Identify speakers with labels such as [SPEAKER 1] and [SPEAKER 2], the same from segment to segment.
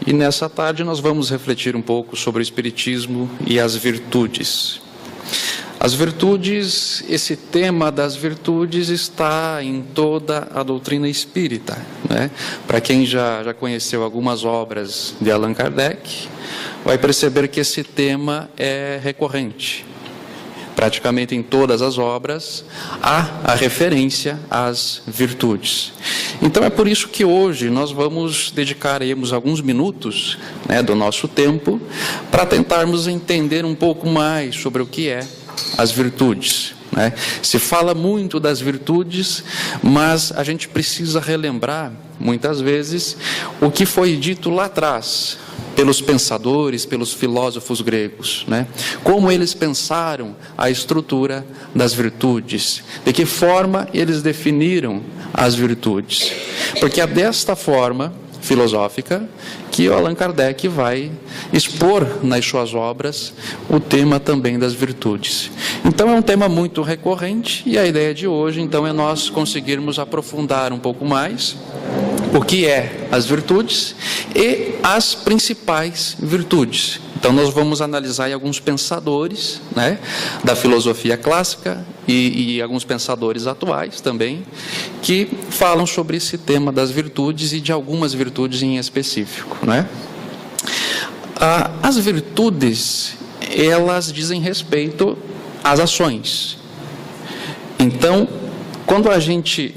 [SPEAKER 1] E nessa tarde nós vamos refletir um pouco sobre o Espiritismo e as virtudes. As virtudes, esse tema das virtudes está em toda a doutrina espírita, né? Para quem já conheceu algumas obras de Allan Kardec, vai perceber que esse tema é recorrente. Praticamente em todas as obras há a referência às virtudes. Então é por isso que hoje nós dedicaremos alguns minutos, né, do nosso tempo para tentarmos entender um pouco mais sobre o que é as virtudes, né? Se fala muito das virtudes, mas a gente precisa relembrar muitas vezes o que foi dito lá atrás pelos pensadores, pelos filósofos gregos, né? Como eles pensaram a estrutura das virtudes, de que forma eles definiram as virtudes, porque é desta forma filosófica que o Allan Kardec vai expor nas suas obras o tema também das virtudes. Então é um tema muito recorrente e a ideia de hoje então é nós conseguirmos aprofundar um pouco mais o que é as virtudes e as principais virtudes. Então nós vamos analisar aí alguns pensadores, né, da filosofia clássica e alguns pensadores atuais também, que falam sobre esse tema das virtudes e de algumas virtudes em específico, né? As virtudes, elas dizem respeito às ações. Então, quando a gente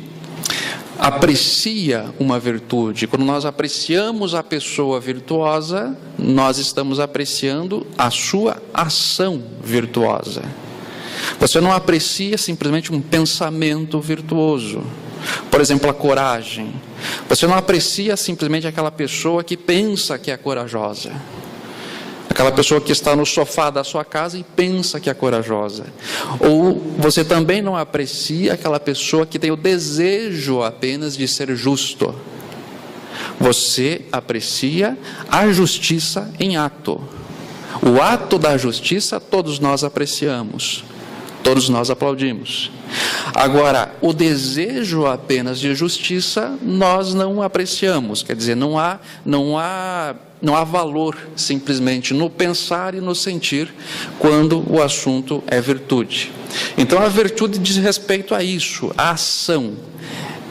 [SPEAKER 1] aprecia uma virtude, quando nós apreciamos a pessoa virtuosa, nós estamos apreciando a sua ação virtuosa. Você não aprecia simplesmente um pensamento virtuoso. Por exemplo, a coragem. Você não aprecia simplesmente aquela pessoa que pensa que é corajosa. Aquela pessoa que está no sofá da sua casa e pensa que é corajosa. Ou você também não aprecia aquela pessoa que tem o desejo apenas de ser justo. Você aprecia a justiça em ato. O ato da justiça todos nós apreciamos. Todos nós aplaudimos. Agora, o desejo apenas de justiça nós não apreciamos. Quer dizer, não há valor simplesmente no pensar e no sentir quando o assunto é virtude. Então a virtude diz respeito a isso, a ação.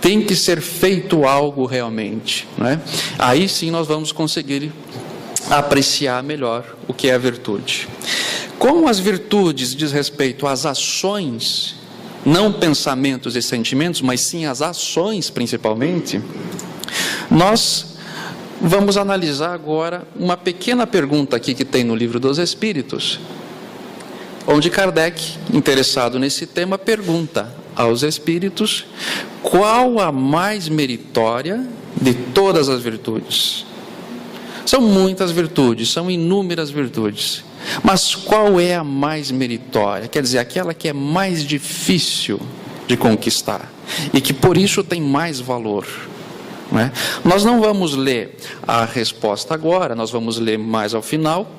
[SPEAKER 1] Tem que ser feito algo realmente, né? Aí sim nós vamos conseguir apreciar melhor o que é a virtude. Como as virtudes diz respeito às ações, não pensamentos e sentimentos, mas sim as ações principalmente, nós vamos analisar agora uma pequena pergunta aqui que tem no Livro dos Espíritos, onde Kardec, interessado nesse tema, pergunta aos espíritos qual a mais meritória de todas as virtudes. São muitas virtudes, são inúmeras virtudes, mas qual é a mais meritória? Quer dizer, aquela que é mais difícil de conquistar e que por isso tem mais valor. Né? Nós não vamos ler a resposta agora, nós vamos ler mais ao final,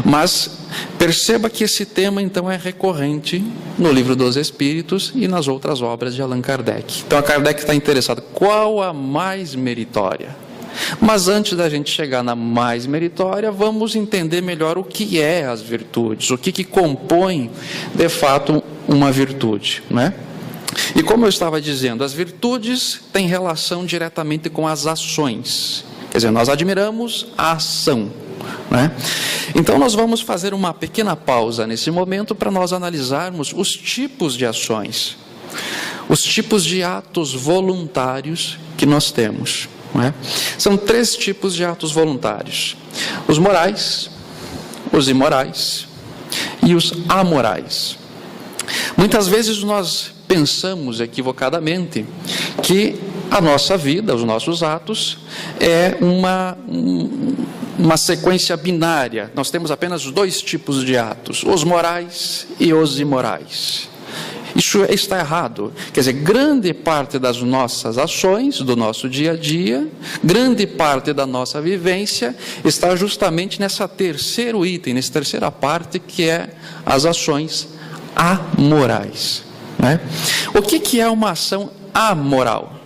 [SPEAKER 1] mas perceba que esse tema então é recorrente no Livro dos Espíritos e nas outras obras de Allan Kardec. Então a Kardec está interessado, qual a mais meritória? Mas antes da gente chegar na mais meritória, vamos entender melhor o que é as virtudes, o que compõe de fato uma virtude, né? E como eu estava dizendo, as virtudes têm relação diretamente com as ações. Quer dizer, nós admiramos a ação, né? Então nós vamos fazer uma pequena pausa nesse momento para nós analisarmos os tipos de ações, os tipos de atos voluntários que nós temos, né? São 3 tipos de atos voluntários: os morais, os imorais e os amorais. Muitas vezes nós pensamos equivocadamente que a nossa vida, os nossos atos, é uma sequência binária. Nós temos apenas 2 tipos de atos, os morais e os imorais. Isso está errado. Quer dizer, grande parte das nossas ações, do nosso dia a dia, grande parte da nossa vivência está justamente nessa terceiro item, nessa terceira parte, que é as ações amorais, né? O que é uma ação amoral?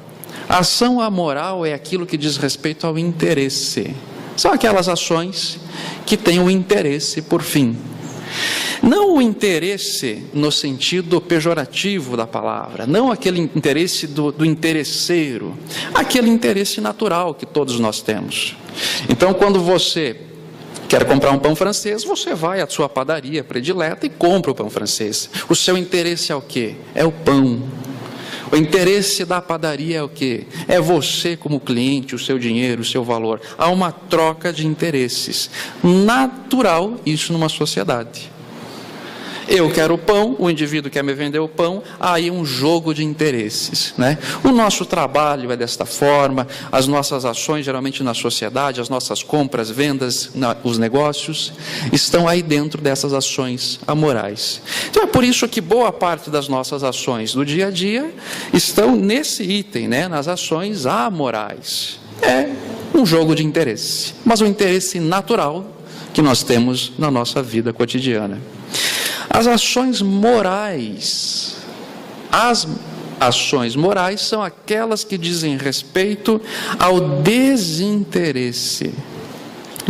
[SPEAKER 1] A ação amoral é aquilo que diz respeito ao interesse. São aquelas ações que têm um interesse por fim. Não o interesse no sentido pejorativo da palavra, não aquele interesse do interesseiro, aquele interesse natural que todos nós temos. Então, quando você quer comprar um pão francês, você vai à sua padaria predileta e compra o pão francês. O seu interesse é o quê? É o pão. O interesse da padaria é o quê? É você como cliente, o seu dinheiro, o seu valor. Há uma troca de interesses. Natural isso numa sociedade. Eu quero o pão, o indivíduo quer me vender o pão, aí um jogo de interesses, né? O nosso trabalho é desta forma, as nossas ações geralmente na sociedade, as nossas compras, vendas, os negócios, estão aí dentro dessas ações amorais. Então é por isso que boa parte das nossas ações do dia a dia estão nesse item, né? Nas ações amorais. É um jogo de interesse, mas um interesse natural que nós temos na nossa vida cotidiana. As ações morais são aquelas que dizem respeito ao desinteresse.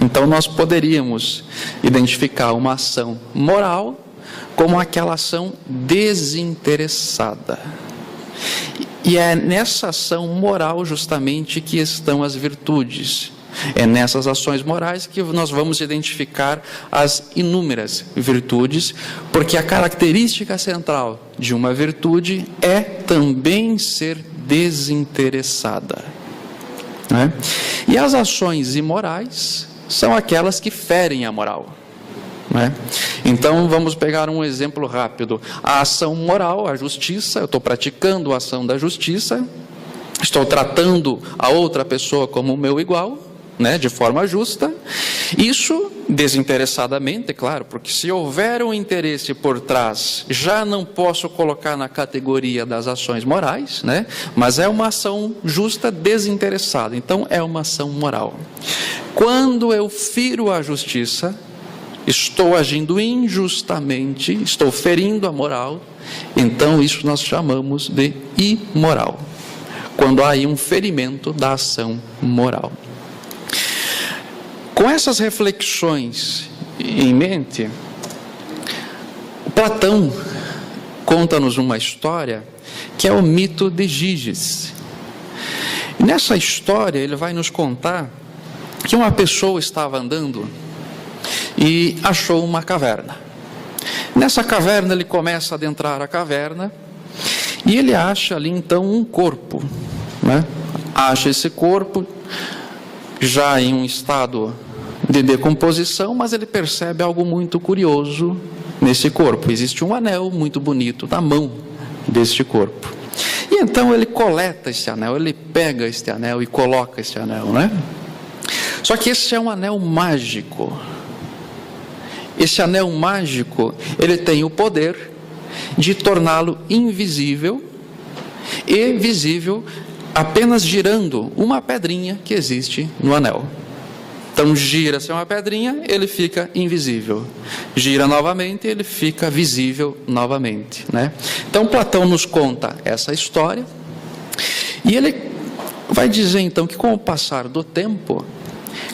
[SPEAKER 1] Então nós poderíamos identificar uma ação moral como aquela ação desinteressada. E é nessa ação moral justamente que estão as virtudes. É nessas ações morais que nós vamos identificar as inúmeras virtudes, porque a característica central de uma virtude é também ser desinteressada, né? E as ações imorais são aquelas que ferem a moral, né? Então vamos pegar um exemplo rápido. A ação moral, a justiça, eu estou praticando a ação da justiça, estou tratando a outra pessoa como o meu igual, né, de forma justa, isso desinteressadamente, claro, porque se houver um interesse por trás, já não posso colocar na categoria das ações morais, né, mas é uma ação justa desinteressada, então é uma ação moral. Quando eu firo a justiça, estou agindo injustamente, estou ferindo a moral, então isso nós chamamos de imoral, quando há aí um ferimento da ação moral. Com essas reflexões em mente, Platão conta-nos uma história que é o mito de Giges. Nessa história ele vai nos contar que uma pessoa estava andando e achou uma caverna. Nessa caverna ele começa a adentrar a caverna e ele acha ali então um corpo, né? Acha esse corpo já em um estado de decomposição, mas ele percebe algo muito curioso nesse corpo. Existe um anel muito bonito na mão deste corpo. E então ele coleta esse anel, ele pega este anel e coloca este anel, né? Só que esse é um anel mágico. Esse anel mágico, ele tem o poder de torná-lo invisível e visível apenas girando uma pedrinha que existe no anel. Então gira-se uma pedrinha, ele fica invisível. Gira novamente, ele fica visível novamente, né? Então Platão nos conta essa história e ele vai dizer então que com o passar do tempo,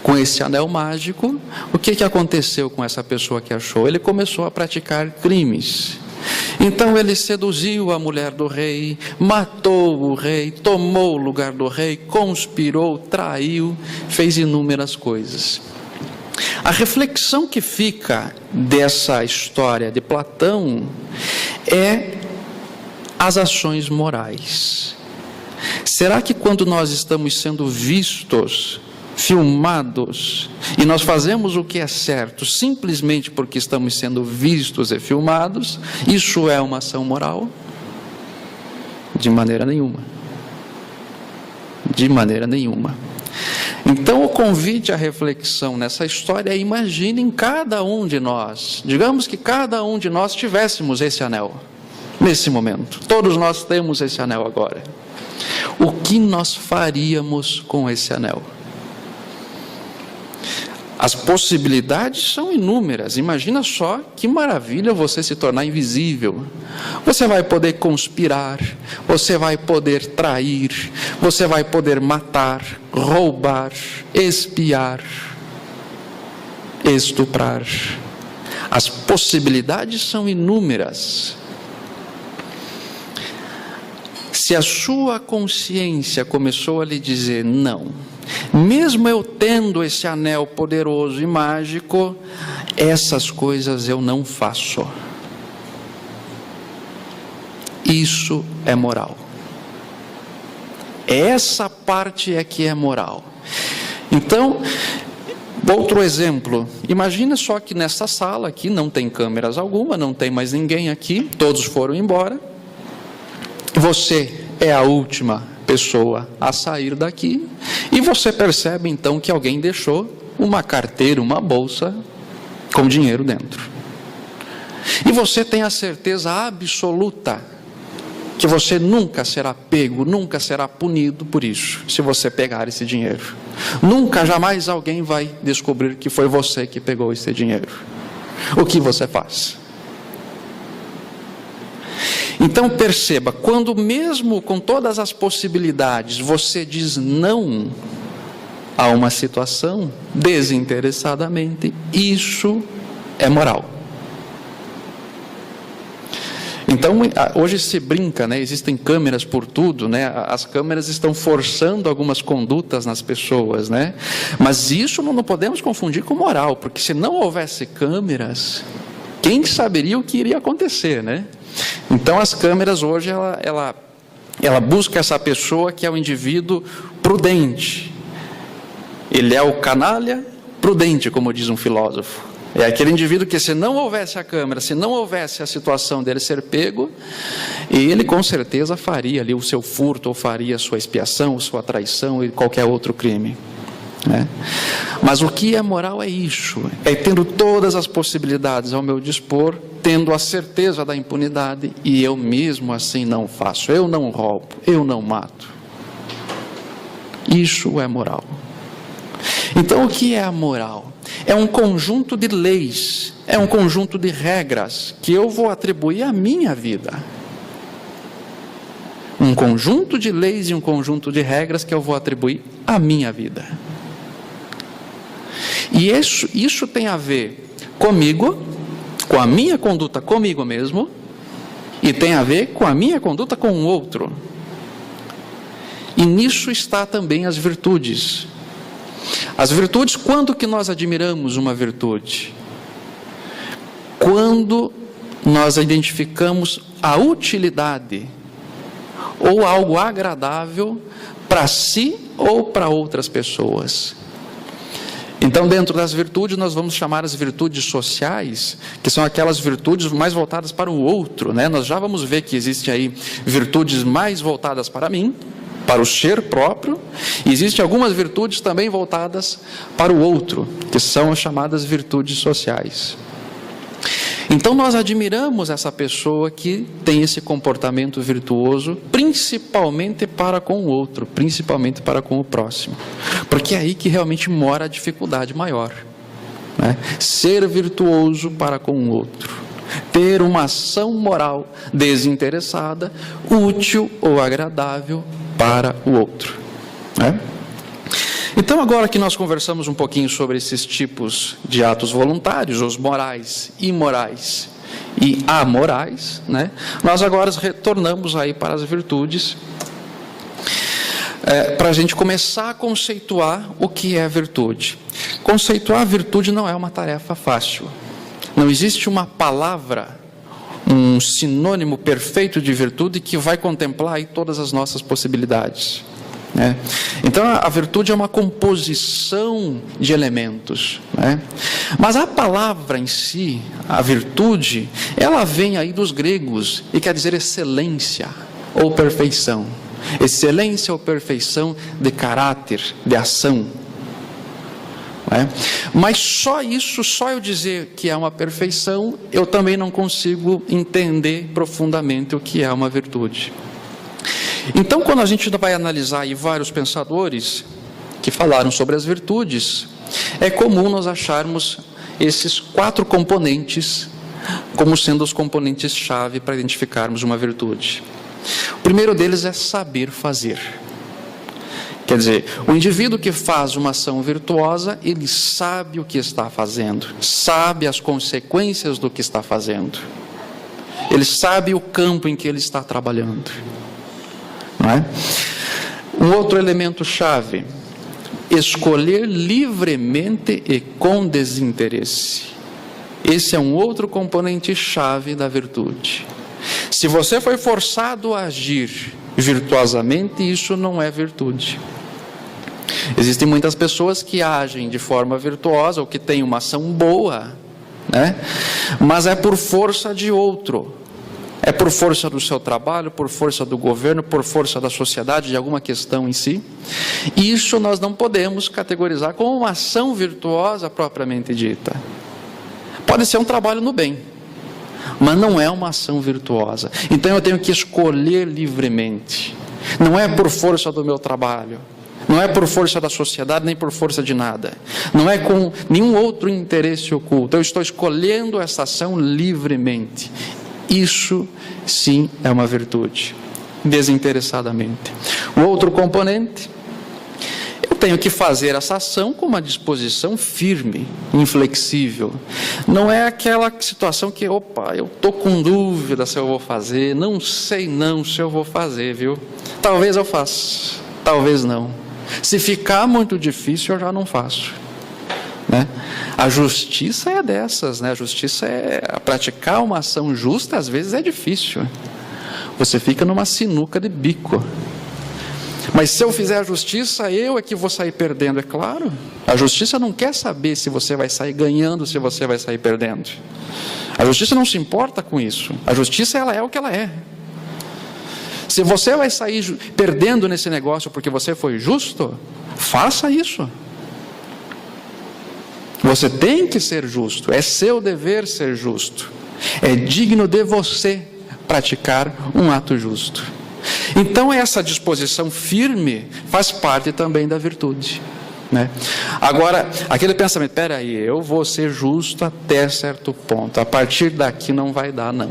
[SPEAKER 1] com esse anel mágico, o que aconteceu com essa pessoa que achou? Ele começou a praticar crimes. Então ele seduziu a mulher do rei, matou o rei, tomou o lugar do rei, conspirou, traiu, fez inúmeras coisas. A reflexão que fica dessa história de Platão é as ações morais. Será que quando nós estamos sendo vistos, filmados, e nós fazemos o que é certo simplesmente porque estamos sendo vistos e filmados, isso é uma ação moral? De maneira nenhuma. De maneira nenhuma. Então o convite à reflexão nessa história é: imaginem cada um de nós, digamos que cada um de nós tivéssemos esse anel, nesse momento, todos nós temos esse anel agora. O que nós faríamos com esse anel? As possibilidades são inúmeras. Imagina só que maravilha você se tornar invisível. Você vai poder conspirar, você vai poder trair, você vai poder matar, roubar, espiar, estuprar. As possibilidades são inúmeras. Se a sua consciência começou a lhe dizer não, mesmo eu tendo esse anel poderoso e mágico, essas coisas eu não faço. Isso é moral. Essa parte é que é moral. Então, outro exemplo, imagina só que nessa sala aqui não tem câmeras alguma, não tem mais ninguém aqui, todos foram embora. Você é a última pessoa a sair daqui e você percebe então que alguém deixou uma carteira, uma bolsa com dinheiro dentro. E você tem a certeza absoluta que você nunca será pego, nunca será punido por isso, se você pegar esse dinheiro. Nunca, jamais alguém vai descobrir que foi você que pegou esse dinheiro. O que você faz? Então perceba, quando mesmo com todas as possibilidades, você diz não a uma situação desinteressadamente, isso é moral. Então, hoje se brinca, né? Existem câmeras por tudo, né? As câmeras estão forçando algumas condutas nas pessoas, né? Mas isso não podemos confundir com moral, porque se não houvesse câmeras, quem saberia o que iria acontecer, né? Então, as câmeras hoje, ela busca essa pessoa que é o indivíduo prudente. Ele é o canalha prudente, como diz um filósofo. É aquele indivíduo que, se não houvesse a câmera, se não houvesse a situação dele ser pego, ele com certeza faria ali o seu furto, ou faria a sua expiação, ou sua traição, e qualquer outro crime, né? Mas o que é moral é isso, é tendo todas as possibilidades ao meu dispor, tendo a certeza da impunidade, e eu mesmo assim não faço, eu não roubo, eu não mato. Isso é moral. Então, o que é a moral? É um conjunto de leis, é um conjunto de regras que eu vou atribuir à minha vida. Um conjunto de leis e um conjunto de regras que eu vou atribuir à minha vida. E isso tem a ver comigo, com a minha conduta comigo mesmo, e tem a ver com a minha conduta com o outro. E nisso está também as virtudes. As virtudes, quando que nós admiramos uma virtude? Quando nós identificamos a utilidade ou algo agradável para si ou para outras pessoas. Então, dentro das virtudes, nós vamos chamar as virtudes sociais, que são aquelas virtudes mais voltadas para o outro, né? Nós já vamos ver que existem aí virtudes mais voltadas para mim, para o ser próprio, e existem algumas virtudes também voltadas para o outro, que são as chamadas virtudes sociais. Então nós admiramos essa pessoa que tem esse comportamento virtuoso, principalmente para com o outro, principalmente para com o próximo, porque é aí que realmente mora a dificuldade maior, né? Ser virtuoso para com o outro, ter uma ação moral desinteressada, útil ou agradável para o outro, né? Então, agora que nós conversamos um pouquinho sobre esses tipos de atos voluntários, os morais, imorais e amorais, né? Nós agora retornamos aí para as virtudes, para a gente começar a conceituar o que é virtude. Conceituar a virtude não é uma tarefa fácil. Não existe uma palavra, um sinônimo perfeito de virtude que vai contemplar aí todas as nossas possibilidades, né? Então a virtude é uma composição de elementos, né? Mas a palavra em si, a virtude, ela vem aí dos gregos e quer dizer excelência ou perfeição. Excelência ou perfeição de caráter, de ação, né? Mas só isso, só eu dizer que é uma perfeição, eu também não consigo entender profundamente o que é uma virtude. Então, quando a gente vai analisar aí vários pensadores que falaram sobre as virtudes, é comum nós acharmos esses 4 componentes como sendo os componentes-chave para identificarmos uma virtude. O primeiro deles é saber fazer. Quer dizer, o indivíduo que faz uma ação virtuosa, ele sabe o que está fazendo, sabe as consequências do que está fazendo, ele sabe o campo em que ele está trabalhando, não é? Um outro elemento chave: escolher livremente e com desinteresse. Esse é um outro componente chave da virtude. Se você foi forçado a agir virtuosamente, isso não é virtude. Existem muitas pessoas que agem de forma virtuosa, ou que têm uma ação boa, né? Mas é por força de outro. É por força do seu trabalho, por força do governo, por força da sociedade, de alguma questão em si. Isso nós não podemos categorizar como uma ação virtuosa propriamente dita. Pode ser um trabalho no bem, mas não é uma ação virtuosa. Então eu tenho que escolher livremente. Não é por força do meu trabalho, não é por força da sociedade, nem por força de nada. Não é com nenhum outro interesse oculto. Eu estou escolhendo essa ação livremente. Isso sim é uma virtude, desinteressadamente. O outro componente: eu tenho que fazer essa ação com uma disposição firme, inflexível. Não é aquela situação que, eu estou com dúvida se eu vou fazer, não sei não se eu vou fazer, viu? Talvez eu faça, talvez não. Se ficar muito difícil, eu já não faço, né? A justiça é dessas, né? A justiça é praticar uma ação justa, às vezes é difícil. Você fica numa sinuca de bico. Mas se eu fizer a justiça, eu é que vou sair perdendo, é claro. A justiça não quer saber se você vai sair ganhando, se você vai sair perdendo. A justiça não se importa com isso. A justiça, ela é o que ela é. Se você vai sair perdendo nesse negócio porque você foi justo, faça isso. Você tem que ser justo, é seu dever ser justo. É digno de você praticar um ato justo. Então essa disposição firme faz parte também da virtude, né? Agora, aquele pensamento: espera aí, eu vou ser justo até certo ponto, a partir daqui não vai dar, não.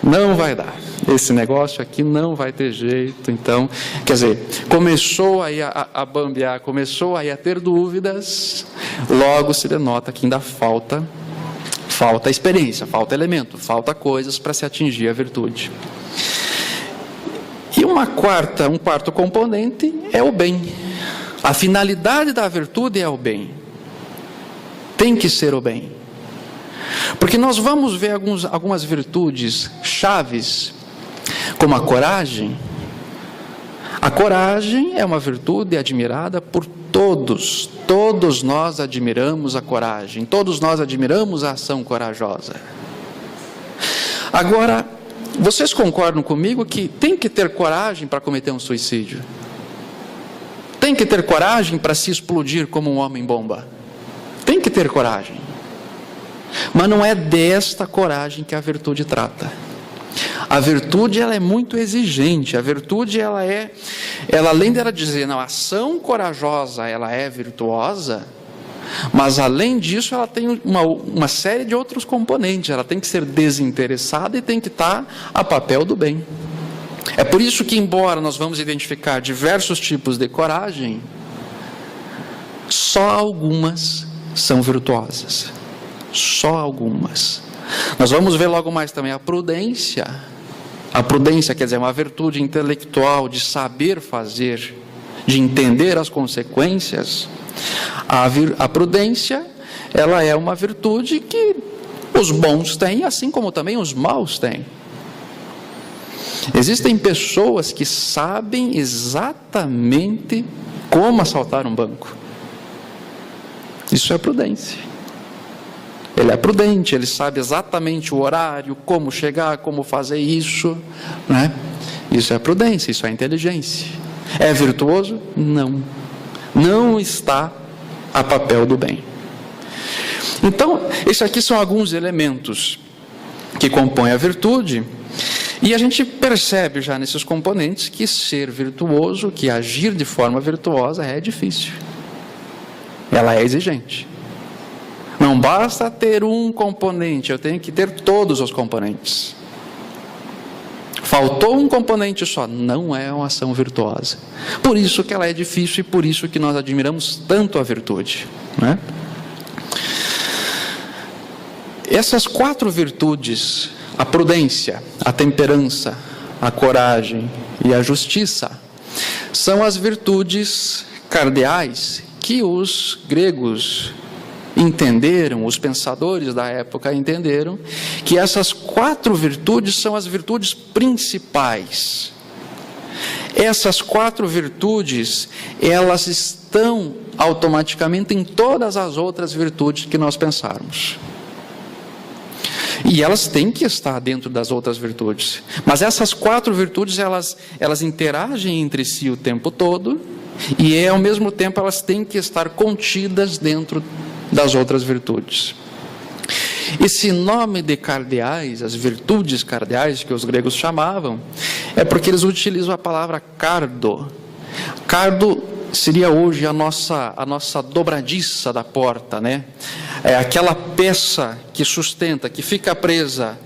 [SPEAKER 1] Não vai dar. Esse negócio aqui não vai ter jeito. Então, quer dizer, começou aí a bambear, começou aí a ter dúvidas, logo se denota que ainda falta experiência, falta elemento, falta coisas para se atingir a virtude. E um quarto componente é o bem. A finalidade da virtude é o bem. Tem que ser o bem. Porque nós vamos ver algumas virtudes chaves, como a coragem. A coragem é uma virtude admirada por todos. Todos nós admiramos a coragem. Todos nós admiramos a ação corajosa. Agora, vocês concordam comigo que tem que ter coragem para cometer um suicídio? Tem que ter coragem para se explodir como um homem-bomba? Tem que ter coragem. Mas não é desta coragem que a virtude trata. A virtude, ela é muito exigente. A virtude, ela além dela dizer, não, a ação corajosa, ela é virtuosa, mas além disso, ela tem uma série de outros componentes. Ela tem que ser desinteressada e tem que estar a papel do bem. É por isso que, embora nós vamos identificar diversos tipos de coragem, só algumas são virtuosas. Só algumas. Nós vamos ver logo mais também a prudência. A prudência quer dizer uma virtude intelectual de saber fazer, de entender as consequências. A prudência, ela é uma virtude que os bons têm, assim como também os maus têm. Existem pessoas que sabem exatamente como assaltar um banco. Isso é prudência. Ele é prudente, ele sabe exatamente o horário, como chegar, como fazer isso, né? Isso é prudência, isso é inteligência. É virtuoso? Não. Não está a papel do bem. Então, esses aqui são alguns elementos que compõem a virtude, e a gente percebe já nesses componentes que ser virtuoso, que agir de forma virtuosa é difícil. Ela é exigente. Não basta ter um componente, eu tenho que ter todos os componentes. Faltou um componente só, não é uma ação virtuosa. Por isso que ela é difícil e por isso que nós admiramos tanto a virtude, né? Essas 4 virtudes, a prudência, a temperança, a coragem e a justiça, são as virtudes cardeais que os gregos entenderam, os pensadores da época entenderam, que essas 4 virtudes são as virtudes principais. Essas 4 virtudes, elas estão automaticamente em todas as outras virtudes que nós pensarmos. E elas têm que estar dentro das outras virtudes. Mas essas 4 virtudes, elas interagem entre si o tempo todo, e ao mesmo tempo elas têm que estar contidas dentro das outras virtudes. Esse nome de cardeais, as virtudes cardeais que os gregos chamavam, é porque eles utilizam a palavra cardo. Cardo seria hoje a nossa dobradiça da porta, né? É aquela peça que sustenta, que fica presa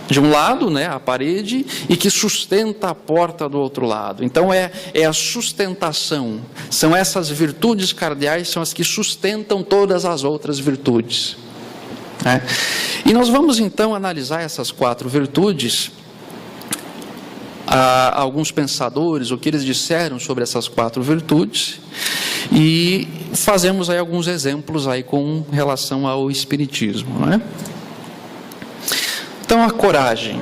[SPEAKER 1] de um lado, né, a parede, e que sustenta a porta do outro lado. Então é a sustentação. São essas virtudes cardeais, são as que sustentam todas as outras virtudes, né? E nós vamos então analisar essas 4 virtudes. Alguns pensadores, o que eles disseram sobre essas 4 virtudes, e fazemos aí alguns exemplos aí com relação ao Espiritismo, não é? Então, a coragem.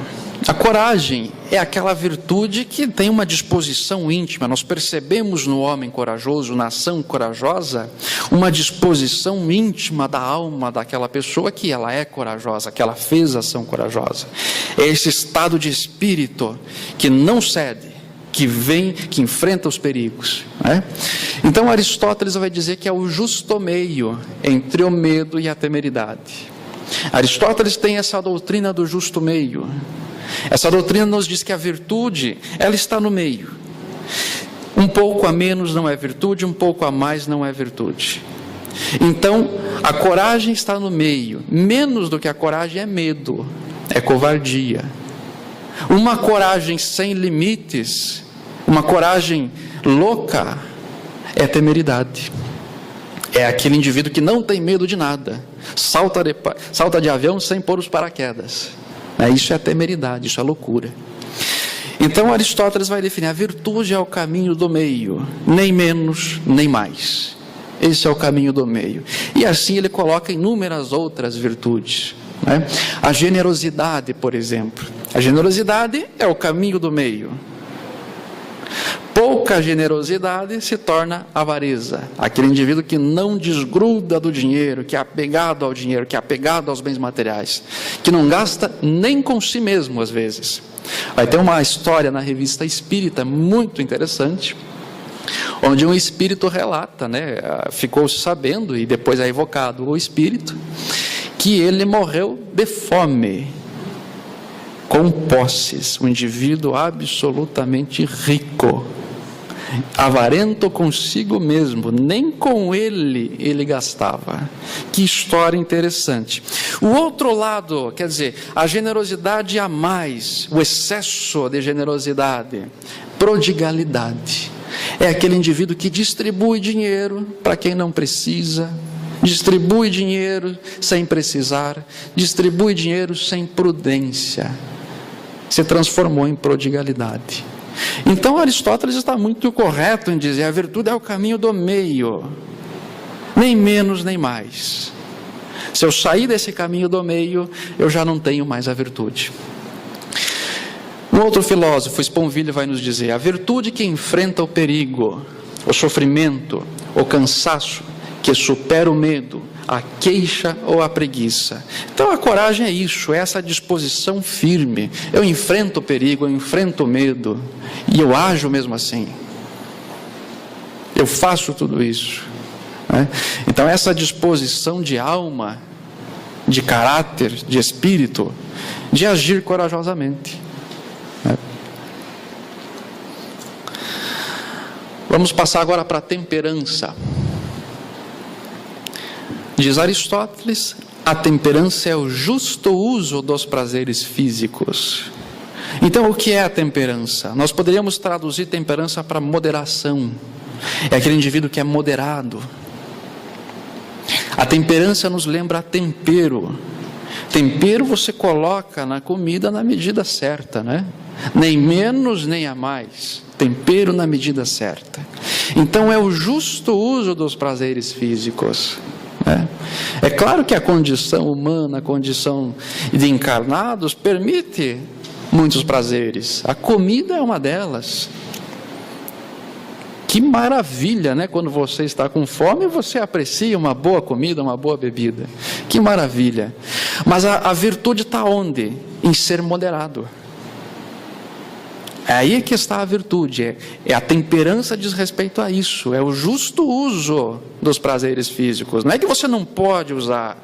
[SPEAKER 1] A coragem é aquela virtude que tem uma disposição íntima. Nós percebemos no homem corajoso, na ação corajosa, uma disposição íntima da alma daquela pessoa que ela é corajosa, que ela fez ação corajosa. É esse estado de espírito que não cede, que vem, que enfrenta os perigos, né? Então Aristóteles vai dizer que é o justo meio entre o medo e a temeridade. Aristóteles tem essa doutrina do justo meio. Essa doutrina nos diz que a virtude, ela está no meio. Um pouco a menos não é virtude, um pouco a mais não é virtude. Então, a coragem está no meio. Menos do que a coragem é medo, é covardia. Uma coragem sem limites, uma coragem louca, é temeridade. É aquele indivíduo que não tem medo de nada, salta de avião sem pôr os paraquedas. Isso é temeridade, isso é loucura. Então Aristóteles vai definir: a virtude é o caminho do meio, nem menos, nem mais. Esse é o caminho do meio. E assim ele coloca inúmeras outras virtudes, né? A generosidade, por exemplo. A generosidade é o caminho do meio. Pouca generosidade se torna avareza. Aquele indivíduo que não desgruda do dinheiro, que é apegado ao dinheiro, que é apegado aos bens materiais, que não gasta nem com si mesmo às vezes. Vai ter uma história na Revista Espírita muito interessante, onde um espírito relata, né, ficou sabendo, e depois é evocado o espírito, que ele morreu de fome, com posses, um indivíduo absolutamente rico, avarento consigo mesmo, nem com ele gastava. Que história interessante. O outro lado, quer dizer, a generosidade a mais, o excesso de generosidade, prodigalidade. É aquele indivíduo que distribui dinheiro para quem não precisa, distribui dinheiro sem precisar, distribui dinheiro sem prudência. Se transformou em prodigalidade. Então Aristóteles está muito correto em dizer: a virtude é o caminho do meio, nem menos nem mais. Se eu sair desse caminho do meio, eu já não tenho mais a virtude. Um outro filósofo, Sponville, vai nos dizer: a virtude que enfrenta o perigo, o sofrimento, o cansaço, que supera o medo, a queixa ou a preguiça. Então a coragem é isso, é essa disposição firme. Eu enfrento o perigo, eu enfrento o medo, e eu ajo mesmo assim. Eu faço tudo isso, né? Então essa disposição de alma, de caráter, de espírito, de agir corajosamente, né? Vamos passar agora para a temperança. Diz Aristóteles: a temperança é o justo uso dos prazeres físicos. Então, o que é a temperança? Nós poderíamos traduzir temperança para moderação. É aquele indivíduo que é moderado. A temperança nos lembra tempero. Tempero você coloca na comida na medida certa, né? Nem menos nem a mais. Tempero na medida certa. Então é o justo uso dos prazeres físicos. É claro que a condição humana, a condição de encarnados, permite muitos prazeres. A comida é uma delas. Que maravilha, né? Quando você está com fome, você aprecia uma boa comida, uma boa bebida. Que maravilha. Mas a virtude está onde? Em ser moderado. É aí que está a virtude. É a temperança diz respeito a isso. É o justo uso dos prazeres físicos. Não é que você não pode usar.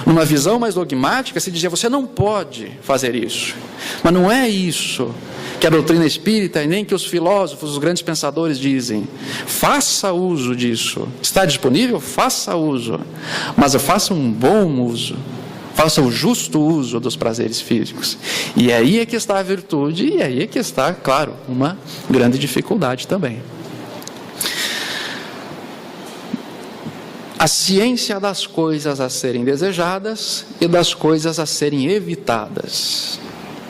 [SPEAKER 1] Numa visão mais dogmática, se dizia, você não pode fazer isso. Mas não é isso que a doutrina espírita e nem que os filósofos, os grandes pensadores dizem. Faça uso disso. Está disponível? Faça uso. Mas faça um bom uso. Faça o justo uso dos prazeres físicos. E aí é que está a virtude, e aí é que está, claro, uma grande dificuldade também. A ciência das coisas a serem desejadas e das coisas a serem evitadas.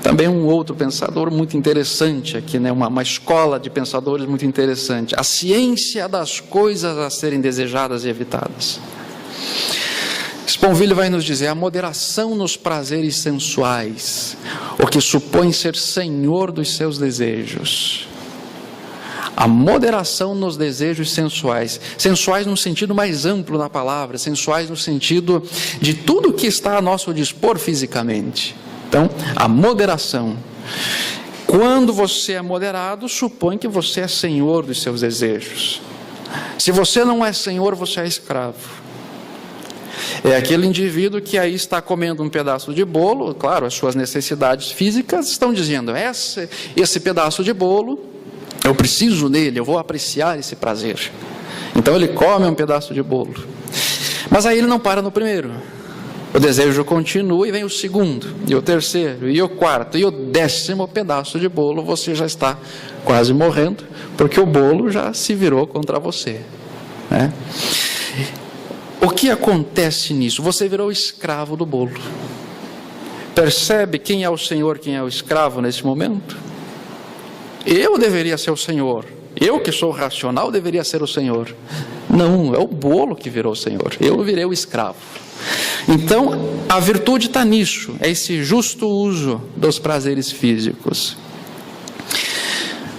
[SPEAKER 1] Também um outro pensador muito interessante aqui, né? uma escola de pensadores muito interessante. A ciência das coisas a serem desejadas e evitadas. Sponville vai nos dizer, a moderação nos prazeres sensuais, o que supõe ser senhor dos seus desejos. A moderação nos desejos sensuais. Sensuais no sentido mais amplo da palavra, sensuais no sentido de tudo que está a nosso dispor fisicamente. Então, a moderação. Quando você é moderado, supõe que você é senhor dos seus desejos. Se você não é senhor, você é escravo. É aquele indivíduo que aí está comendo um pedaço de bolo, claro, as suas necessidades físicas estão dizendo, esse pedaço de bolo, eu preciso dele, eu vou apreciar esse prazer. Então ele come um pedaço de bolo. Mas aí ele não para no primeiro. O desejo continua e vem o segundo, e o terceiro, e o quarto, e o 10º pedaço de bolo, você já está quase morrendo, porque o bolo já se virou contra você, né? O que acontece nisso? Você virou escravo do bolo. Percebe quem é o senhor, quem é o escravo nesse momento? Eu deveria ser o senhor. Eu que sou racional deveria ser o senhor. Não, é o bolo que virou o senhor. Eu virei o escravo. Então, a virtude está nisso. É esse justo uso dos prazeres físicos.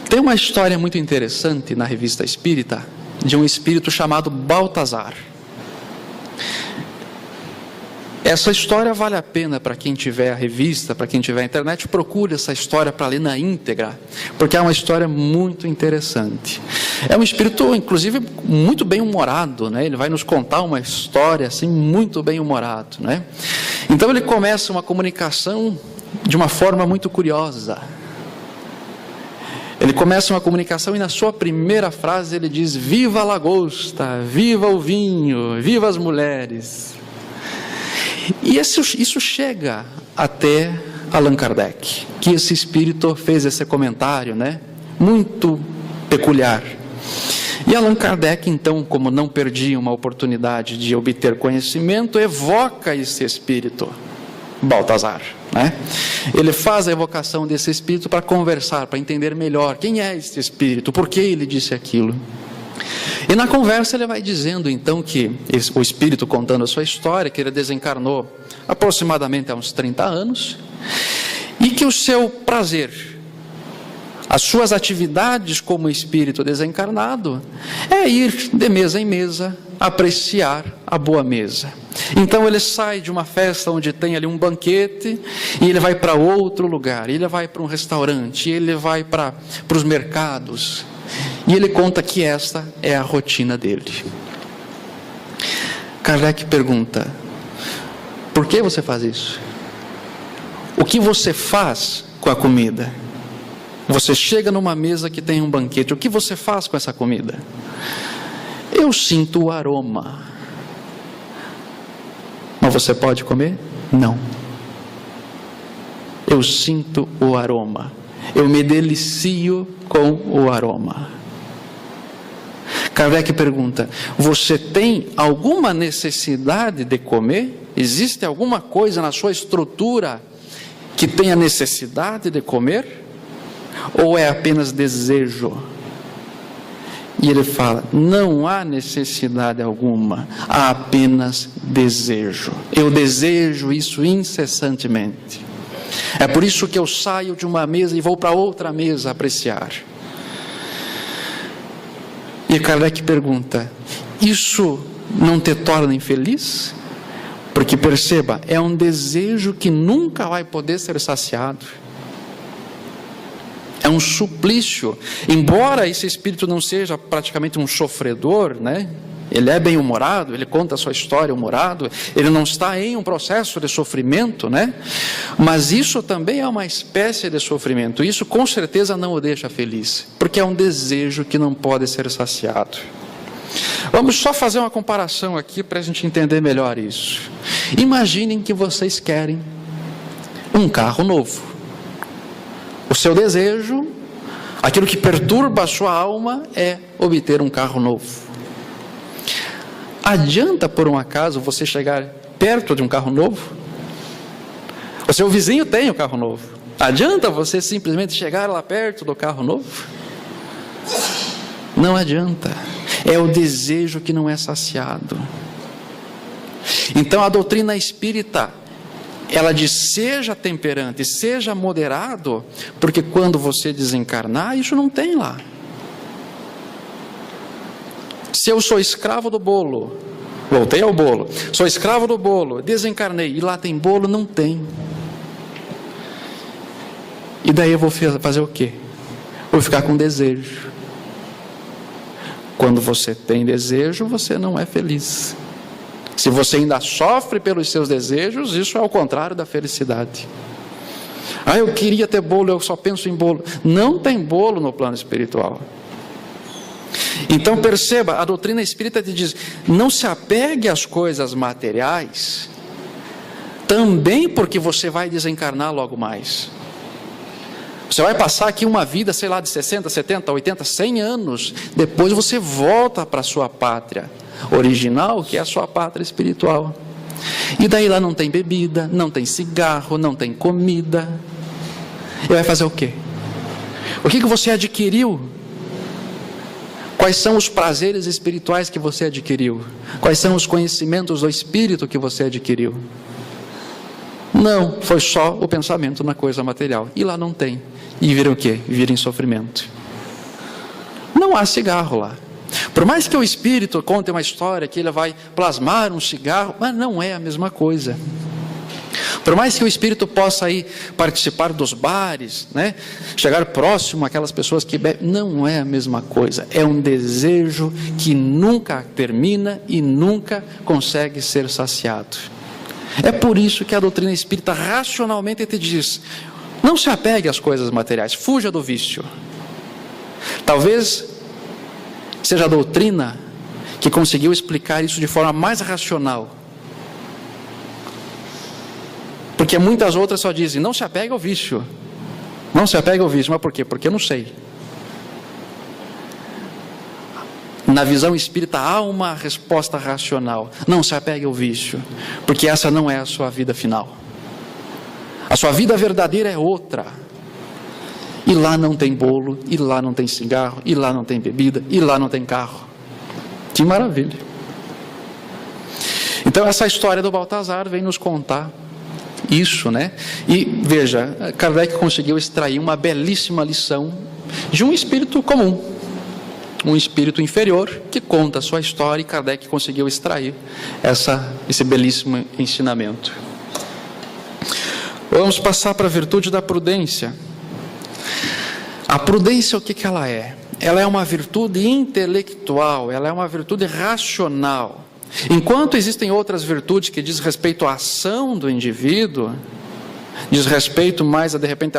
[SPEAKER 1] Tem uma história muito interessante na Revista Espírita, de um espírito chamado Baltazar. Essa história vale a pena para quem tiver a revista, para quem tiver a internet, procure essa história para ler na íntegra, porque é uma história muito interessante. É um espírito, inclusive, muito bem humorado, né? Ele vai nos contar uma história assim, muito bem humorado, né? Então ele começa uma comunicação de uma forma muito curiosa. Ele começa uma comunicação e na sua primeira frase ele diz, viva a lagosta, viva o vinho, viva as mulheres. E isso chega até Allan Kardec, que esse espírito fez esse comentário, né? Muito peculiar. E Allan Kardec, então, como não perdia uma oportunidade de obter conhecimento, evoca esse espírito, Baltazar, né? Ele faz a evocação desse espírito para conversar, para entender melhor quem é esse espírito, por que ele disse aquilo. E na conversa ele vai dizendo então que o espírito contando a sua história, que ele desencarnou aproximadamente há uns 30 anos, e que o seu prazer, as suas atividades como espírito desencarnado, é ir de mesa em mesa, apreciar a boa mesa. Então ele sai de uma festa onde tem ali um banquete, e ele vai para outro lugar, ele vai para um restaurante, ele vai para os mercados, e ele conta que esta é a rotina dele. Kardec pergunta, por que você faz isso? O que você faz com a comida? Você chega numa mesa que tem um banquete, o que você faz com essa comida? Eu sinto o aroma. Mas você pode comer? Não. eu sinto o aroma, eu me delicio com o aroma. Kardec pergunta: você tem alguma necessidade de comer? Existe alguma coisa na sua estrutura que tenha necessidade de comer? Ou é apenas desejo? E ele fala: não há necessidade alguma, há apenas desejo. Eu desejo isso incessantemente. É por isso que eu saio de uma mesa e vou para outra mesa apreciar. E Kardec pergunta: isso não te torna infeliz? Porque perceba, é um desejo que nunca vai poder ser saciado. É um suplício. Embora esse espírito não seja praticamente um sofredor, né? Ele é bem-humorado, ele conta a sua história humorado, ele não está em um processo de sofrimento, né? Mas isso também é uma espécie de sofrimento. Isso com certeza não o deixa feliz, porque é um desejo que não pode ser saciado. Vamos só fazer uma comparação aqui para a gente entender melhor isso. Imaginem que vocês querem um carro novo. O seu desejo, aquilo que perturba a sua alma, é obter um carro novo. Adianta, por um acaso, você chegar perto de um carro novo? O seu vizinho tem um carro novo. Adianta você simplesmente chegar lá perto do carro novo? Não adianta. É o desejo que não é saciado. Então a doutrina espírita, ela diz: seja temperante, seja moderado, porque quando você desencarnar, isso não tem lá. Se eu sou escravo do bolo, voltei ao bolo, sou escravo do bolo, desencarnei, e lá tem bolo, não tem. E daí eu vou fazer o quê? Vou ficar com desejo. Quando você tem desejo, você não é feliz. Se você ainda sofre pelos seus desejos, isso é ao contrário da felicidade. Ah, eu queria ter bolo, eu só penso em bolo. Não tem bolo no plano espiritual. Então perceba, a doutrina espírita te diz: não se apegue às coisas materiais, também porque você vai desencarnar logo mais. Você vai passar aqui uma vida, sei lá, de 60, 70, 80, 100 anos. Depois você volta para a sua pátria original, que é a sua pátria espiritual. E daí lá não tem bebida, não tem cigarro, não tem comida. E vai fazer o quê? O que você adquiriu? Quais são os prazeres espirituais que você adquiriu? Quais são os conhecimentos do espírito que você adquiriu? Não, foi só o pensamento na coisa material. E lá não tem. E viram o quê? Viram sofrimento. Não há cigarro lá. Por mais que o espírito conte uma história que ele vai plasmar um cigarro, mas não é a mesma coisa. Por mais que o espírito possa ir participar dos bares, né? Chegar próximo àquelas pessoas que bebem, não é a mesma coisa. É um desejo que nunca termina e nunca consegue ser saciado. É por isso que a doutrina espírita racionalmente te diz: não se apegue às coisas materiais, fuja do vício. Talvez seja a doutrina que conseguiu explicar isso de forma mais racional. Porque muitas outras só dizem: não se apegue ao vício. Não se apegue ao vício. Mas por quê? Porque eu não sei. Na visão espírita há uma resposta racional: não se apegue ao vício, porque essa não é a sua vida final. A sua vida verdadeira é outra. E lá não tem bolo, e lá não tem cigarro, e lá não tem bebida, e lá não tem carro. Que maravilha. Então essa história do Baltazar vem nos contar isso, né? E veja, Kardec conseguiu extrair uma belíssima lição de um espírito comum, um espírito inferior que conta a sua história, e Kardec conseguiu extrair esse belíssimo ensinamento. Vamos passar para a virtude da prudência. A prudência, o que ela é? Ela é uma virtude intelectual, ela é uma virtude racional. Enquanto existem outras virtudes que diz respeito à ação do indivíduo, diz respeito mais de repente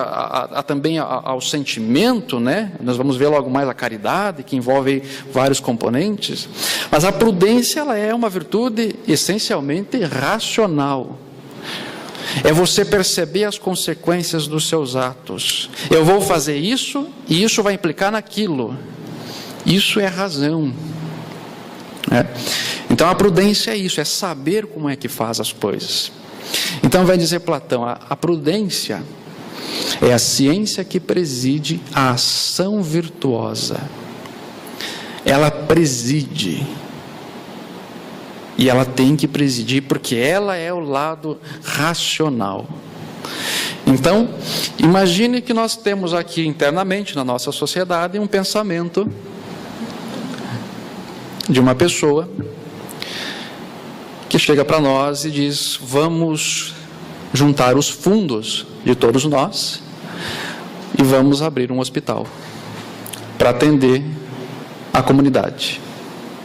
[SPEAKER 1] também ao sentimento, né? Nós vamos ver logo mais a caridade, que envolve vários componentes. Mas a prudência, ela é uma virtude essencialmente racional. É você perceber as consequências dos seus atos. Eu vou fazer isso e isso vai implicar naquilo. Isso é razão. Então a prudência é isso, é saber como é que faz as coisas. Então vai dizer Platão, a prudência é a ciência que preside a ação virtuosa. Ela preside. E ela tem que presidir porque ela é o lado racional. Então, imagine que nós temos aqui internamente na nossa sociedade um pensamento de uma pessoa que chega para nós e diz: vamos juntar os fundos de todos nós e vamos abrir um hospital para atender a comunidade.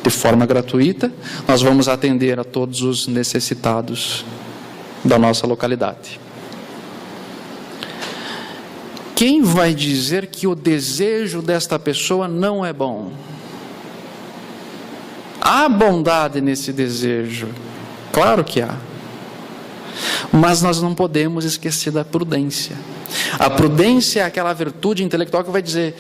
[SPEAKER 1] De forma gratuita, nós vamos atender a todos os necessitados da nossa localidade. Quem vai dizer que o desejo desta pessoa não é bom? Há bondade nesse desejo, claro que há. Mas nós não podemos esquecer da prudência. A prudência é aquela virtude intelectual que vai dizer: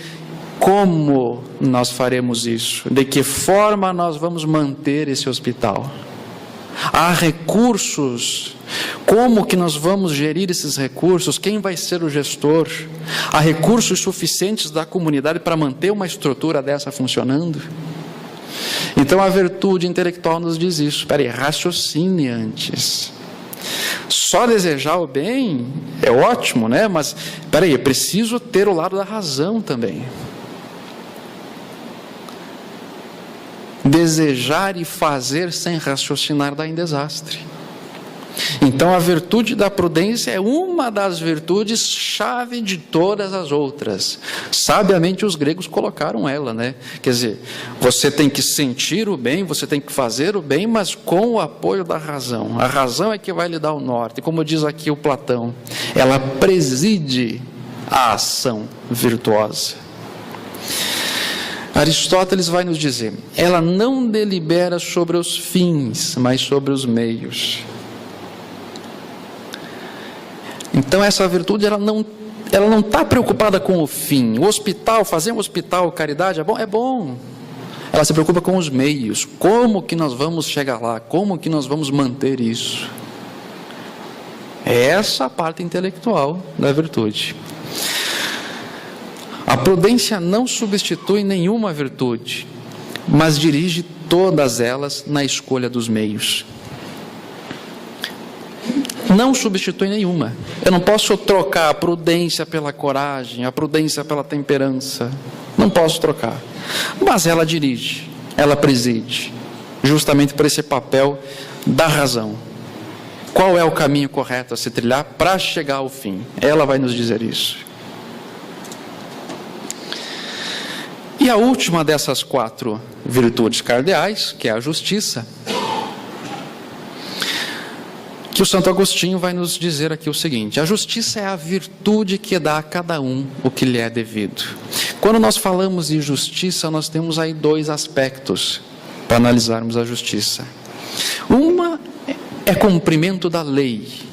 [SPEAKER 1] como nós faremos isso? De que forma nós vamos manter esse hospital? Há recursos. Como que nós vamos gerir esses recursos? Quem vai ser o gestor? Há recursos suficientes da comunidade para manter uma estrutura dessa funcionando? Então a virtude intelectual nos diz isso. Espera aí, raciocine antes. Só desejar o bem é ótimo, né? Mas espera aí, eu preciso ter o lado da razão também. Desejar e fazer sem raciocinar dá em desastre. Então a virtude da prudência é uma das virtudes chave de todas as outras. Sabiamente os gregos colocaram ela, né? Quer dizer, você tem que sentir o bem, você tem que fazer o bem, mas com o apoio da razão. A razão é que vai lhe dar o norte. Como diz aqui o Platão, ela preside a ação virtuosa. Aristóteles vai nos dizer: ela não delibera sobre os fins, mas sobre os meios. Então essa virtude ela não está preocupada com o fim. O hospital, fazer um hospital, caridade, é bom? É bom. Ela se preocupa com os meios. Como que nós vamos chegar lá? Como que nós vamos manter isso? É essa a parte intelectual da virtude. A prudência não substitui nenhuma virtude, mas dirige todas elas na escolha dos meios. Não substitui nenhuma. Eu não posso trocar a prudência pela coragem, a prudência pela temperança. Não posso trocar. Mas ela dirige, ela preside, justamente por esse papel da razão. Qual é o caminho correto a se trilhar para chegar ao fim? Ela vai nos dizer isso. E a última dessas 4 virtudes cardeais, que é a justiça, que o Santo Agostinho vai nos dizer aqui o seguinte: a justiça é a virtude que dá a cada um o que lhe é devido. Quando nós falamos de justiça, nós temos aí 2 aspectos para analisarmos a justiça. Uma é cumprimento da lei.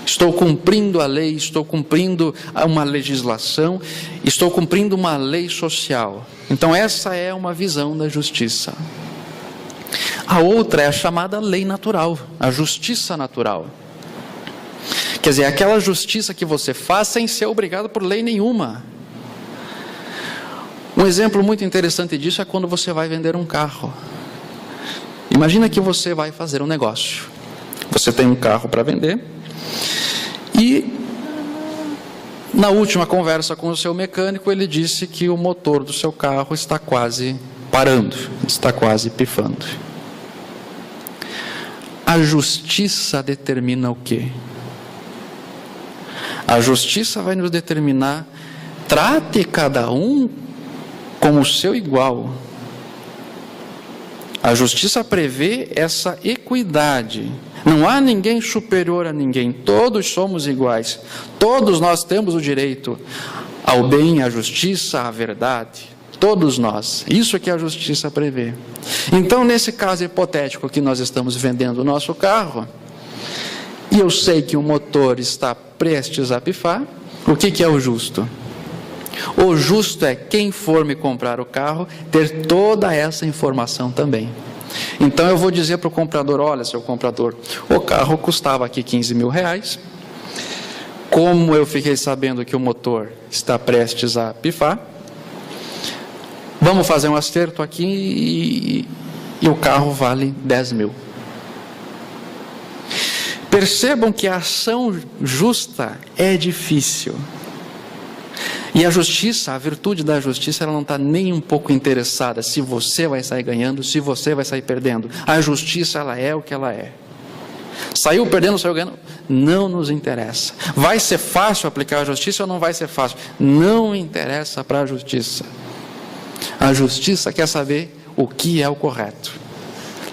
[SPEAKER 1] Estou cumprindo a lei, estou cumprindo uma legislação, estou cumprindo uma lei social. Então essa é uma visão da justiça. A outra é a chamada lei natural, a justiça natural. Quer dizer, aquela justiça que você faz sem ser obrigado por lei nenhuma. Um exemplo muito interessante disso é quando você vai vender um carro. Imagina que você vai fazer um negócio. Você tem um carro para vender e na última conversa com o seu mecânico ele disse que o motor do seu carro está quase parando, está quase pifando. A justiça determina o quê? A justiça vai nos determinar: trate cada um como seu igual. A justiça prevê essa equidade. Não há ninguém superior a ninguém. Todos somos iguais. Todos nós temos o direito ao bem, à justiça, à verdade. Todos nós. Isso é que a justiça prevê. Então, nesse caso hipotético que nós estamos vendendo o nosso carro, e eu sei que o motor está prestes a pifar, o que é o justo? O justo é quem for me comprar o carro ter toda essa informação também. Então eu vou dizer para o comprador: olha, seu comprador, o carro custava aqui 15 mil reais. Como eu fiquei sabendo que o motor está prestes a pifar, vamos fazer um acerto aqui e o carro vale 10 mil. Percebam que a ação justa é difícil. E a justiça, a virtude da justiça, ela não está nem um pouco interessada se você vai sair ganhando, se você vai sair perdendo. A justiça, ela é o que ela é. Saiu perdendo, saiu ganhando, não nos interessa. Vai ser fácil aplicar a justiça ou não vai ser fácil? Não interessa para a justiça. A justiça quer saber o que é o correto.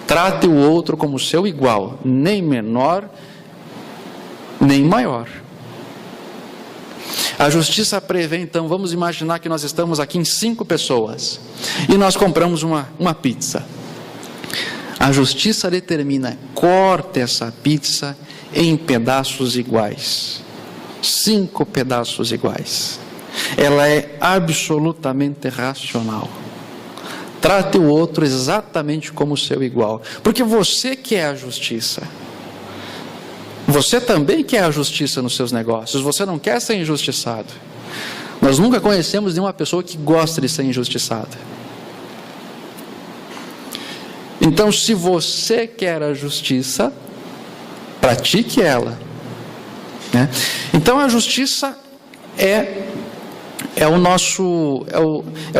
[SPEAKER 1] Trate o outro como seu igual, nem menor, nem maior. A justiça prevê, então, vamos imaginar que nós estamos aqui em 5 pessoas e nós compramos uma pizza. A justiça determina: corte essa pizza em pedaços iguais. 5 pedaços iguais. Ela é absolutamente racional. Trate o outro exatamente como seu igual, porque você quer a justiça. Você também quer a justiça nos seus negócios, você não quer ser injustiçado. Nós nunca conhecemos nenhuma pessoa que gosta de ser injustiçada. Então, se você quer a justiça, pratique ela, né? Então, a justiça é o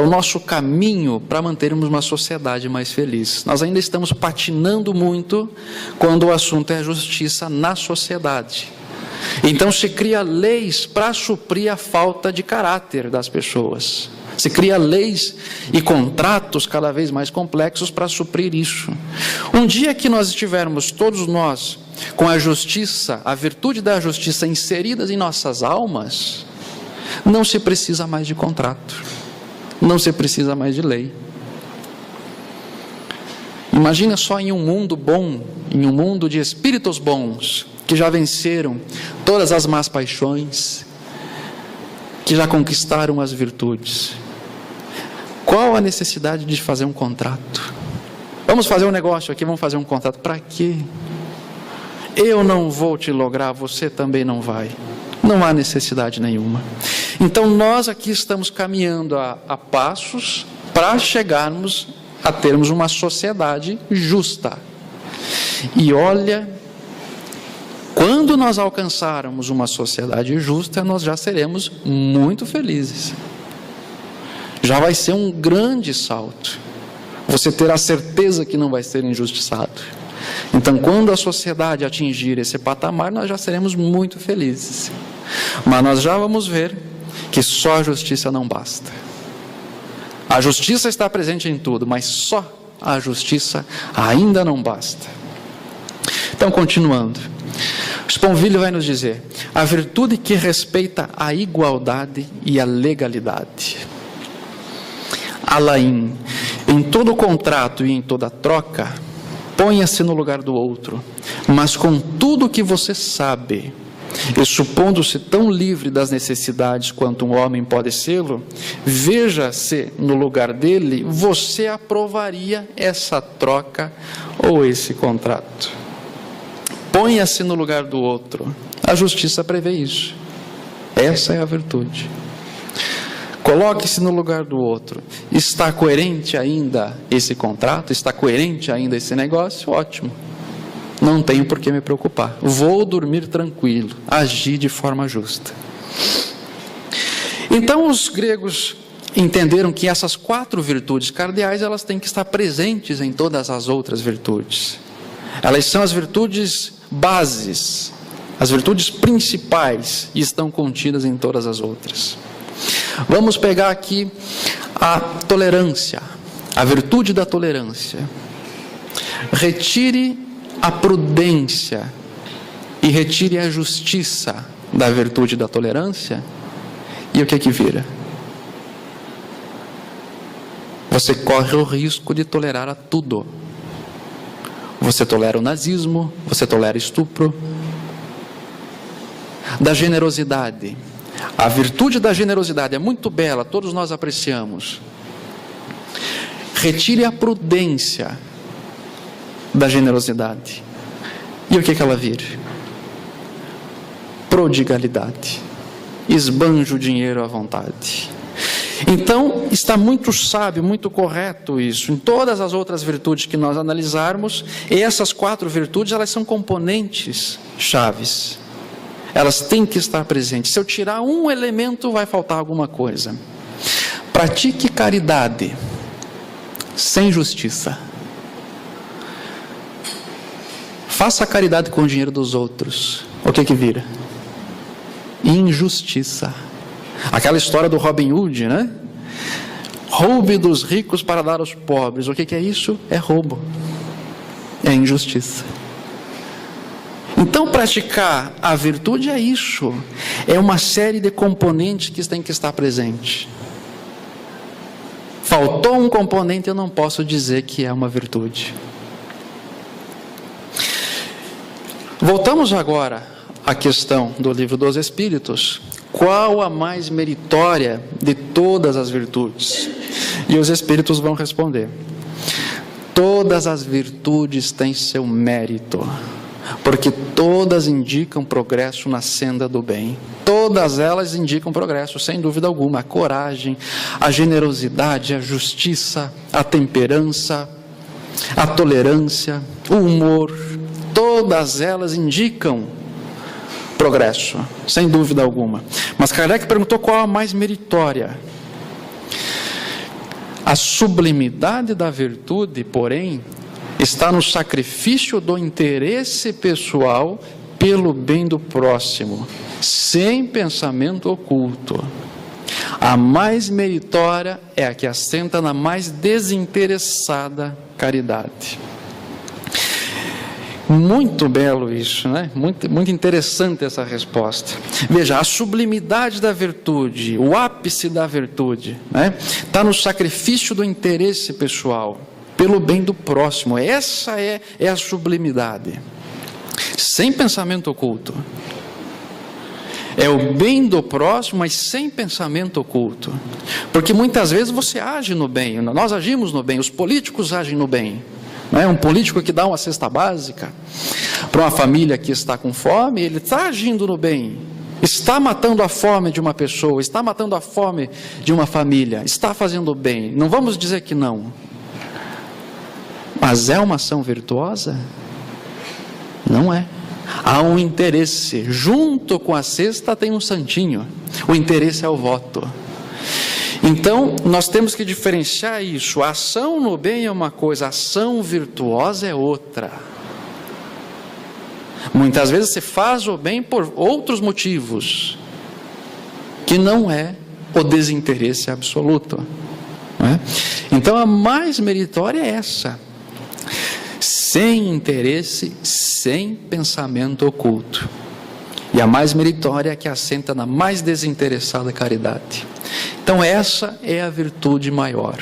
[SPEAKER 1] nosso caminho para mantermos uma sociedade mais feliz. Nós ainda estamos patinando muito quando o assunto é a justiça na sociedade. Então se cria leis para suprir a falta de caráter das pessoas. Se cria leis e contratos cada vez mais complexos para suprir isso. Um dia que nós estivermos, todos nós, com a justiça, a virtude da justiça inseridas em nossas almas, não se precisa mais de contrato, não se precisa mais de lei. Imagina só em um mundo bom, em um mundo de espíritos bons, que já venceram todas as más paixões, que já conquistaram as virtudes. Qual a necessidade de fazer um contrato? Vamos fazer um negócio aqui, vamos fazer um contrato. Para quê? Eu não vou te lograr, você também não vai. Não há necessidade nenhuma. Então nós aqui estamos caminhando a passos para chegarmos a termos uma sociedade justa. E olha, quando nós alcançarmos uma sociedade justa, nós já seremos muito felizes. Já vai ser um grande salto. Você terá certeza que não vai ser injustiçado. Então, quando a sociedade atingir esse patamar, nós já seremos muito felizes. Mas nós já vamos ver que só a justiça não basta. A justiça está presente em tudo, mas só a justiça ainda não basta. Então, continuando, Sponville vai nos dizer: a virtude que respeita a igualdade e a legalidade. Alain, em todo contrato e em toda troca, ponha-se no lugar do outro, mas com tudo que você sabe, e supondo-se tão livre das necessidades quanto um homem pode sê-lo, veja-se no lugar dele, você aprovaria essa troca ou esse contrato. Ponha-se no lugar do outro. A justiça prevê isso. Essa é a virtude. Coloque-se no lugar do outro. Está coerente ainda esse contrato? Está coerente ainda esse negócio? Ótimo. Não tenho por que me preocupar. Vou dormir tranquilo. Agir de forma justa. Então os gregos entenderam que essas 4 virtudes cardeais, elas têm que estar presentes em todas as outras virtudes. Elas são as virtudes bases, as virtudes principais, e estão contidas em todas as outras. Vamos pegar aqui a tolerância, a virtude da tolerância. Retire a prudência e retire a justiça da virtude da tolerância, e o que é que vira? Você corre o risco de tolerar a tudo. Você tolera o nazismo, você tolera estupro, da generosidade. A virtude da generosidade é muito bela, todos nós apreciamos. Retire a prudência da generosidade. E o que ela vira? Prodigalidade. Esbanja o dinheiro à vontade. Então, está muito sábio, muito correto isso. Em todas as outras virtudes que nós analisarmos, essas 4 virtudes, elas são componentes chaves. Elas têm que estar presentes. Se eu tirar um elemento, vai faltar alguma coisa. Pratique caridade sem justiça. Faça caridade com o dinheiro dos outros. O que vira? Injustiça. Aquela história do Robin Hood, né? Roube dos ricos para dar aos pobres. O que é isso? É roubo. É injustiça. Então, praticar a virtude é isso. É uma série de componentes que tem que estar presente. Faltou um componente, eu não posso dizer que é uma virtude. Voltamos agora à questão do Livro dos Espíritos. Qual a mais meritória de todas as virtudes? E os Espíritos vão responder: todas as virtudes têm seu mérito, porque todas indicam progresso na senda do bem. Todas elas indicam progresso, sem dúvida alguma. A coragem, a generosidade, a justiça, a temperança, a tolerância, o humor, todas elas indicam progresso, sem dúvida alguma. Mas Kardec perguntou qual a mais meritória. A sublimidade da virtude, porém, está no sacrifício do interesse pessoal pelo bem do próximo, sem pensamento oculto. A mais meritória é a que assenta na mais desinteressada caridade. Muito belo isso, né? Muito interessante essa resposta. Veja, a sublimidade da virtude, o ápice da virtude, né? Está no sacrifício do interesse pessoal, pelo bem do próximo. Essa é a sublimidade. Sem pensamento oculto. É o bem do próximo, mas sem pensamento oculto. Porque muitas vezes você age no bem, nós agimos no bem, os políticos agem no bem. Não é? Um político que dá uma cesta básica para uma família que está com fome, ele está agindo no bem, está matando a fome de uma pessoa, está matando a fome de uma família, está fazendo bem. Não vamos dizer que não. Mas é uma ação virtuosa? Não é. Há um interesse. Junto com a cesta tem um santinho. O interesse é o voto. Então, nós temos que diferenciar isso. A ação no bem é uma coisa, a ação virtuosa é outra. Muitas vezes você faz o bem por outros motivos, que não é o desinteresse absoluto. Não é? Então, a mais meritória é essa. Sem interesse, sem pensamento oculto. E a mais meritória é a que assenta na mais desinteressada caridade. Então essa é a virtude maior.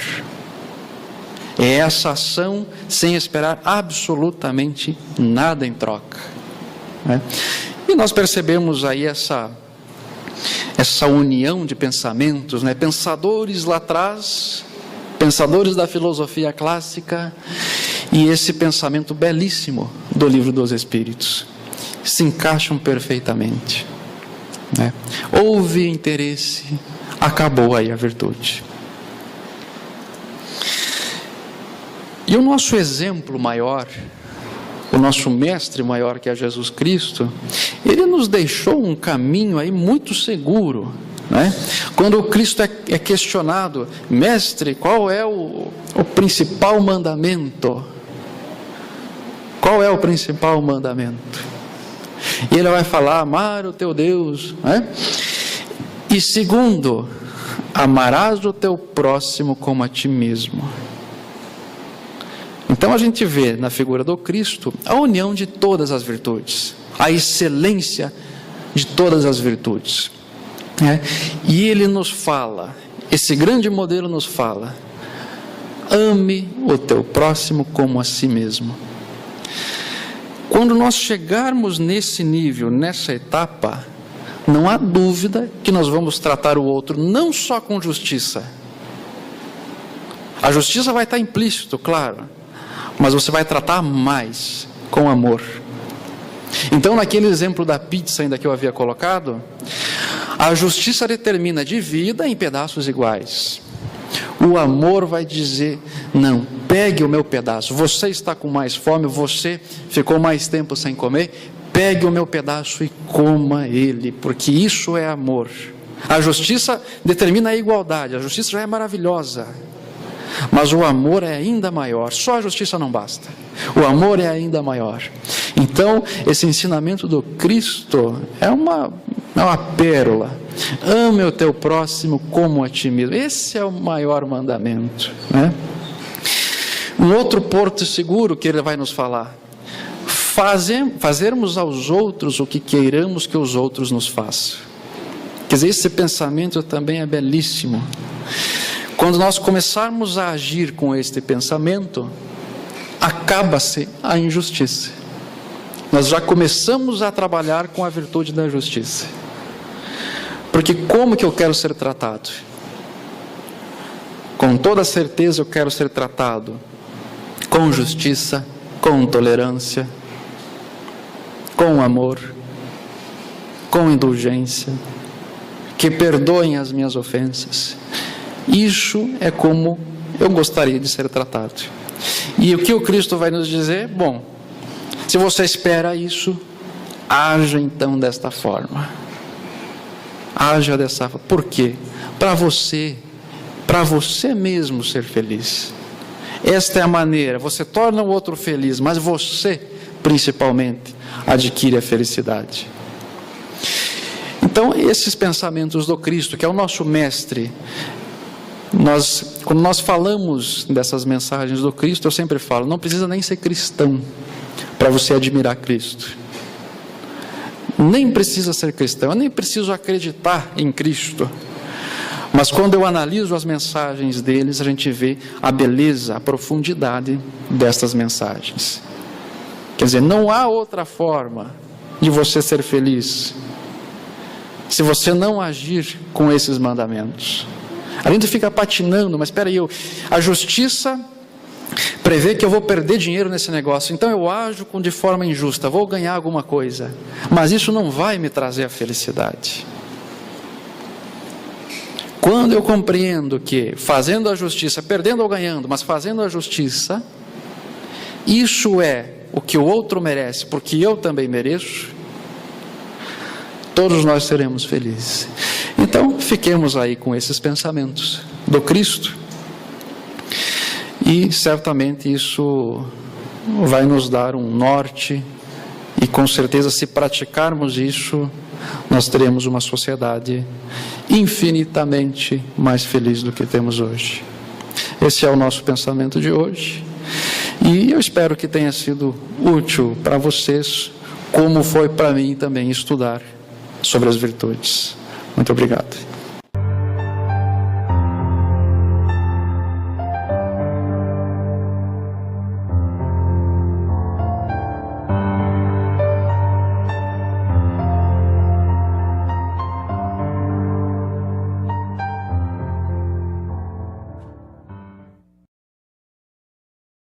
[SPEAKER 1] É essa ação sem esperar absolutamente nada em troca. Né? E nós percebemos aí essa união de pensamentos, né? Pensadores lá atrás, pensadores da filosofia clássica, e esse pensamento belíssimo do Livro dos Espíritos. Se encaixam perfeitamente. Né? Houve interesse, acabou aí a virtude. E o nosso exemplo maior, o nosso mestre maior, que é Jesus Cristo, ele nos deixou um caminho aí muito seguro. Né? Quando o Cristo é questionado: mestre, qual é o principal mandamento? Qual é o principal mandamento? E ele vai falar: amar o teu Deus, né? E segundo, amarás o teu próximo como a ti mesmo. Então a gente vê na figura do Cristo a união de todas as virtudes, a excelência de todas as virtudes, né? E ele nos fala, esse grande modelo nos fala: ame o teu próximo como a si mesmo. Quando nós chegarmos nesse nível, nessa etapa, não há dúvida que nós vamos tratar o outro não só com justiça. A justiça vai estar implícito, claro, mas você vai tratar mais com amor. Então, naquele exemplo da pizza ainda que eu havia colocado, a justiça determina divida em pedaços iguais. O amor vai dizer, não, pegue o meu pedaço. Você está com mais fome, você ficou mais tempo sem comer, pegue o meu pedaço e coma ele, porque isso é amor. A justiça determina a igualdade, a justiça já é maravilhosa, mas o amor é ainda maior. Só a justiça não basta, o amor é ainda maior. Então, esse ensinamento do Cristo é uma pérola. Ame o teu próximo como a ti mesmo. Esse é o maior mandamento, né? Um outro porto seguro que ele vai nos falar: fazermos aos outros o que queiramos que os outros nos façam. Quer dizer, esse pensamento também é belíssimo. Quando nós começarmos a agir com este pensamento, acaba-se a injustiça. Nós já começamos a trabalhar com a virtude da justiça. Porque como que eu quero ser tratado? Com toda certeza eu quero ser tratado com justiça, com tolerância, com amor, com indulgência, que perdoem as minhas ofensas. Isso é como eu gostaria de ser tratado. E o que o Cristo vai nos dizer? Bom, se você espera isso, haja então desta forma. Haja dessa forma. Por quê? Para você mesmo ser feliz. Esta é a maneira. Você torna o outro feliz, mas você, principalmente, adquire a felicidade. Então, esses pensamentos do Cristo, que é o nosso mestre, quando nós falamos dessas mensagens do Cristo, eu sempre falo, não precisa nem ser cristão para você admirar Cristo. Nem precisa ser cristão, eu nem preciso acreditar em Cristo. Mas quando eu analiso as mensagens deles, a gente vê a beleza, a profundidade destas mensagens. Quer dizer, não há outra forma de você ser feliz se você não agir com esses mandamentos. A gente fica patinando, mas espera aí, a justiça prevê que eu vou perder dinheiro nesse negócio, então eu ajo de forma injusta, vou ganhar alguma coisa, mas isso não vai me trazer a felicidade. Quando eu compreendo que fazendo a justiça, perdendo ou ganhando, mas fazendo a justiça, isso é o que o outro merece, porque eu também mereço, todos nós seremos felizes. Então, fiquemos aí com esses pensamentos do Cristo, e certamente isso vai nos dar um norte, e com certeza, se praticarmos isso, nós teremos uma sociedade infinitamente mais feliz do que temos hoje. Esse é o nosso pensamento de hoje, e eu espero que tenha sido útil para vocês, como foi para mim também estudar sobre as virtudes. Muito obrigado.